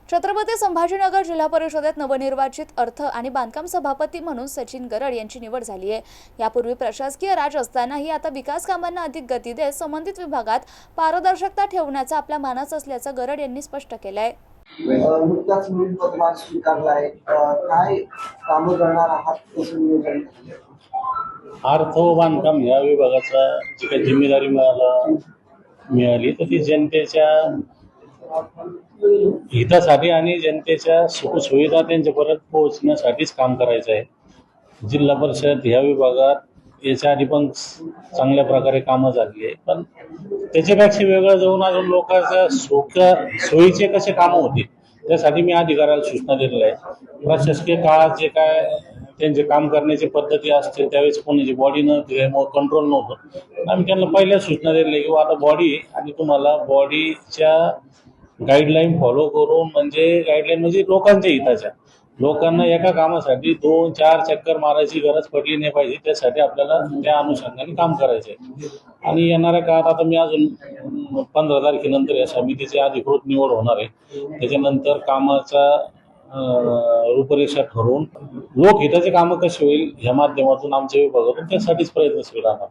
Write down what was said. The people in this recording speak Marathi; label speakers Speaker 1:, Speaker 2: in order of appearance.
Speaker 1: छत्रपती संभाजीनगर जिल्हा परिषदेत नवनिर्वाचित अर्थ आणि बांधकाम सभापती म्हणून सचिन गरड यांची निवड झाली आहे। यापूर्वी प्रशासकीय राज असतानाही आता विकास कामांना अधिक गती देत संबंधित विभागात पारदर्शकता ठेवण्याचा आपला मानस असल्याचं गरड यांनी स्पष्ट केलं आहे।
Speaker 2: नुकताच नवीन पदभार स्वीकारलाय, काय कामं करणार आहात, कसं नियोजन?
Speaker 3: अर्थ व बांधकाम या विभागाचा जी काही जिम्मेदारी मिळाली तर ती जनतेच्या हितासाठी आणि जनतेच्या सुखसुविधा त्यांच्यापर्यंत पोहोचण्यासाठीच काम करायचं आहे। जिल्हा परिषद ह्या विभागात याच्या आधी पण चांगल्या प्रकारे कामं झाली आहे, पण त्याच्यापेक्षा वेगळं जाऊन अजून लोकांच्या सोयीचे कसे कामं होतील त्यासाठी मी अधिकाऱ्याला सूचना दिलेल्या आहे। प्रशासकीय काळात जे काय त्यांचे काम करण्याची पद्धती असते त्यावेळेस कोणाची बॉडी कंट्रोल नव्हतं, आम्ही त्यांना पहिल्या सूचना दिलेल्या की आता बॉडी आणि तुम्हाला बॉडीच्या गाईडलाईन फॉलो करून गाईडलाईन म्हणजे लोकांच्या हिताच्या, लोकांना एका कामासाठी 2-4 चक्कर मारायची गरज पडली नाही पाहिजे, त्यासाठी आपल्याला त्या अनुषंगाने काम करायचं आहे। आणि येणाऱ्या काळात आता मी अजून 15 तारखेनंतर या समितीची अधिकृत निवड होणार आहे। त्याच्यानंतर कामाचा रूपरेषा ठरवून लोकहिताचे कामं कशी होईल ह्या माध्यमातून आमच्या विभागातून त्यासाठीच प्रयत्नशील राहणार।